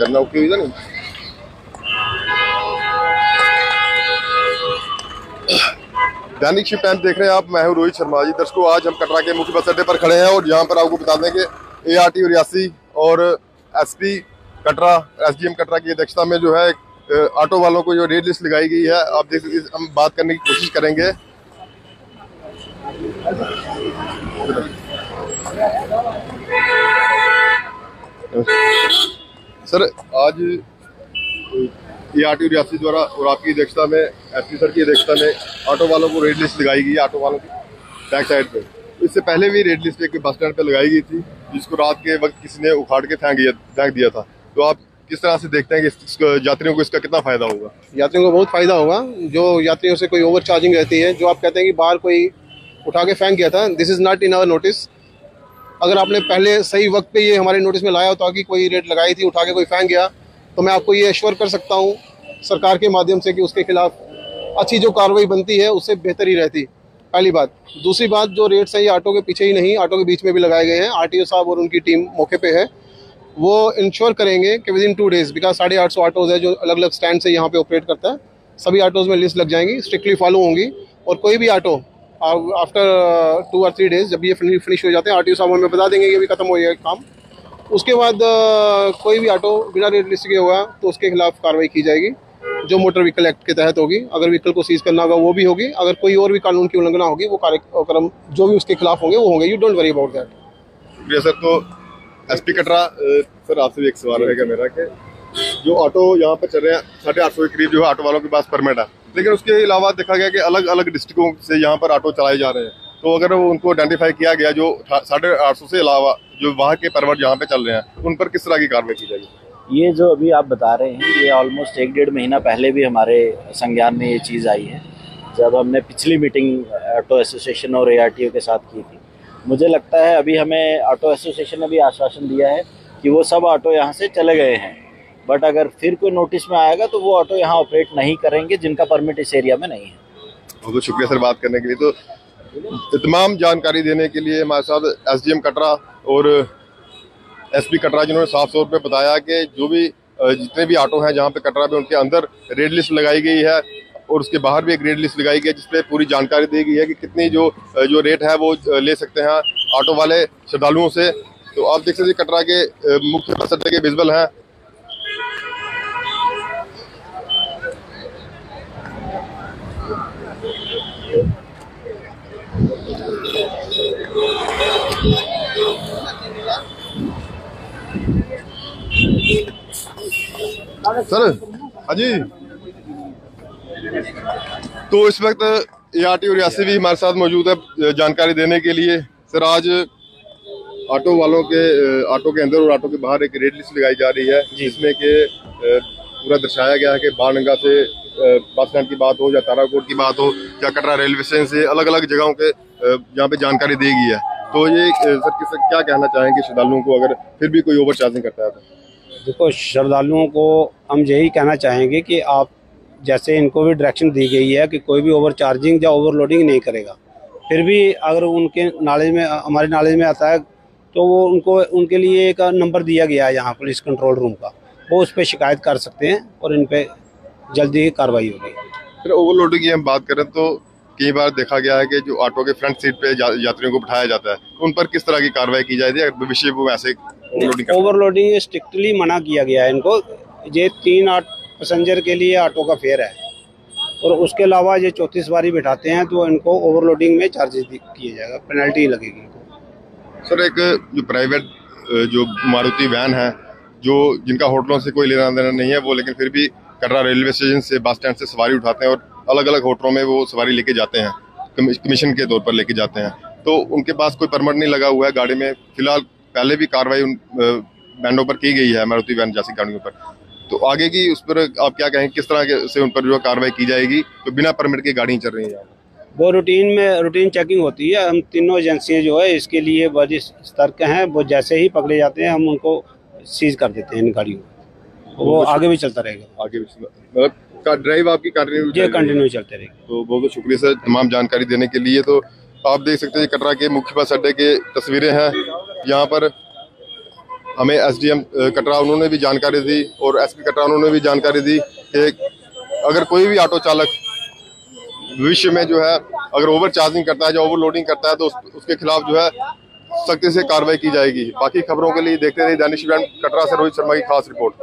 करना ओके हुई नहीं। दैनिक शिफ्ट टाइम देख रहे हैं आप, मैं हूं रोहित शर्मा जी। दर्शकों, आज हम कटरा के मुख्य बस अड्डे पर खड़े हैं और यहाँ पर आपको बता दें कि ARTO रियासी और SP कटरा, SDM कटरा की अध्यक्षता में जो है ऑटो वालों को जो रेट लिस्ट लगाई गई है, आप देख सकते, हम बात करने की कोशिश करेंगे। सर, आज ARTO रियासी द्वारा और आपकी अध्यक्षता में, SP सर की अध्यक्षता में ऑटो वालों को रेट लिस्ट लगाई गई, ऑटो वालों की बैक साइड पे। इससे पहले भी रेट लिस्ट एक बस स्टैंड पे लगाई गई थी, जिसको रात के वक्त किसी ने उखाड़ के फेंक दिया था। तो आप किस तरह से देखते हैं कि यात्रियों को इसका कितना फायदा होगा? यात्रियों को बहुत फायदा होगा। जो यात्रियों से कोई ओवर चार्जिंग रहती है, जो आप कहते हैं कि बाहर कोई उठा के फेंक गया था, this is not in our notice. अगर आपने पहले सही वक्त पे ये हमारे नोटिस में लाया होता कि कोई रेट लगाई थी, उठा के कोई फेंक गया, तो मैं आपको ये एश्योर कर सकता हूँ सरकार के माध्यम से कि उसके खिलाफ अच्छी जो कार्रवाई बनती है उससे बेहतर ही रहती। पहली बात। दूसरी बात, जो रेट्स हैं ये ऑटो के पीछे ही नहीं, ऑटो के बीच में भी लगाए गए हैं। RTO साहब और उनकी टीम मौके पे है, वो इंश्योर करेंगे कि with in 2 days, because 850 autos है जो अलग अलग स्टैंड से यहाँ पे ऑपरेट करता है, सभी ऑटोज में लिस्ट लग जाएंगी, स्ट्रिक्टली फॉलो होंगी। और कोई भी ऑटो आफ्टर 2 और 3 डेज जब ये फिनिश हो जाते हैं, RTO साहब हमें बता देंगे कि अभी खत्म हो गया काम। उसके बाद कोई भी ऑटो बिना रेट लिस्ट के होगा तो उसके खिलाफ कार्रवाई की जाएगी, जो मोटर व्हीकल एक्ट के तहत होगी। अगर व्हीकल को सीज करना होगा वो भी होगी, अगर कोई और भी कानून की उल्लंघना होगी वो कार्यक्रम जो भी उसके खिलाफ होंगे वो होंगे। You don't worry about that. Sir, तो SP कटरा, सर आपसे भी एक सवाल रहेगा मेरा कि जो ऑटो यहाँ पर चल रहे हैं 850 के करीब जो है ऑटो वालों के पास परमिट है, लेकिन उसके अलावा देखा गया कि अलग अलग डिस्ट्रिक्टों से यहाँ पर ऑटो चलाए जा रहे हैं। तो अगर उनको आइडेंटिफाई किया गया जो 850 से अलावा जो वहाँ के परमिट यहाँ पे चल रहे हैं, उन पर किस तरह की कार्रवाई की जाएगी? ये जो अभी आप बता रहे हैं, ये ऑलमोस्ट 1-1.5 महीना पहले भी हमारे संज्ञान में ये चीज़ आई है, जब हमने पिछली मीटिंग ऑटो एसोसिएशन और ARTO के साथ की थी। मुझे लगता है अभी हमें ऑटो एसोसिएशन ने भी आश्वासन दिया है कि वो सब ऑटो यहाँ से चले गए हैं, बट अगर फिर कोई नोटिस में आएगा तो वो ऑटो यहाँ ऑपरेट नहीं करेंगे जिनका परमिट इस एरिया में नहीं है। बहुत शुक्रिया सर बात करने के लिए। तो तमाम जानकारी देने के लिए हमारे साथ SDM कटरा और SP कटरा, जिन्होंने साफ तौर पे बताया कि जो भी जितने भी ऑटो हैं जहाँ पे कटरा में, उनके अंदर रेट लिस्ट लगाई गई है और उसके बाहर भी एक रेट लिस्ट लगाई गई है, जिसपे पूरी जानकारी दी गई है कि कितनी जो रेट है वो ले सकते हैं ऑटो वाले श्रद्धालुओं से। तो आप देख सकते हैं कटरा के मुख्य बस अड्डे के विजुअल हैं। सर, हाँ जी, तो इस वक्त ARTO रियासी भी हमारे साथ मौजूद है जानकारी देने के लिए। सर, आज ऑटो वालों के ऑटो के अंदर और ऑटो के बाहर एक रेट लिस्ट लगाई जा रही है, जिसमें कि पूरा दर्शाया गया है कि बाणगंगा से बस स्टैंड की बात हो या ताराकोट की बात हो या कटरा रेलवे स्टेशन से अलग अलग जगहों के यहाँ पे जानकारी दी गई है। तो ये सर क्या कहना चाहेंगे श्रद्धालुओं को अगर फिर भी कोई ओवर चार्जिंग करता है तो? देखो, श्रद्धालुओं को हम यही कहना चाहेंगे कि आप जैसे इनको भी डायरेक्शन दी गई है कि कोई भी ओवर चार्जिंग या ओवरलोडिंग नहीं करेगा, फिर भी अगर उनके नॉलेज में, हमारे नॉलेज में आता है तो वो उनके लिए एक नंबर दिया गया है यहाँ पुलिस कंट्रोल रूम का, वो उस पर शिकायत कर सकते हैं और इन पर जल्दी कार्रवाई होगी। फिर ओवरलोडिंग की हम बात करें तो कई बार देखा गया है कि जो ऑटो के फ्रंट सीट पे यात्रियों को बिठाया जाता है, उन पर किस तरह की कार्रवाई की जाएगी अगर भविष्य में ऐसे ओवरलोडिंग स्ट्रिक्टली मना किया गया है इनको। ये 3 पैसेंजर के लिए ऑटो का फेयर है और उसके अलावा ये 34 सवारी बिठाते हैं तो इनको ओवरलोडिंग में चार्जेस किया जाएगा, पेनल्टी लगेगी इनको। सर, एक जो प्राइवेट जो मारुति वैन है, जो जिनका होटलों से कोई लेना देना नहीं है, वो लेकिन फिर भी कटरा रेलवे स्टेशन से बस स्टैंड से सवारी उठाते हैं और अलग अलग होटलों में वो सवारी लेके जाते हैं, कमीशन के तौर पर लेके जाते हैं। तो उनके पास कोई परमिट नहीं लगा हुआ है गाड़ी में। फिलहाल पहले भी कार्रवाई उन वैनों पर की गई है, मारुति वैन जैसी गाड़ियों पर। तो आगे की उस पर आप क्या कहेंगे, किस तरह से उन पर जो कार्रवाई की जाएगी तो बिना परमिट की गाड़ी चल रही है? वो रूटीन चेकिंग होती है। हम तीनों एजेंसियां जो है इसके लिए बड़ी सतर्क हैं। वो जैसे ही पकड़े जाते हैं हम उनको सीज कर देते हैं इन गाड़ियों को। वो आगे भी चलता रहेगा, आगे भी मतलब ड्राइव आपकी कंटिन्यू चलते रहेगा। तो बहुत बहुत शुक्रिया सर तमाम जानकारी देने के लिए। तो आप देख सकते हैं कटरा के मुख्य बस अड्डे के तस्वीरें हैं। यहाँ पर हमें एसडीएम कटरा उन्होंने भी जानकारी दी और एसपी कटरा उन्होंने भी जानकारी दी कि अगर कोई भी ऑटो चालक भविष्य में जो है अगर ओवर चार्जिंग करता है या ओवरलोडिंग करता है तो उसके खिलाफ जो है सख्ती से कार्रवाई की जाएगी। बाकी खबरों के लिए देखते रहिए दैनिक कटरा से रोहित शर्मा की खास रिपोर्ट।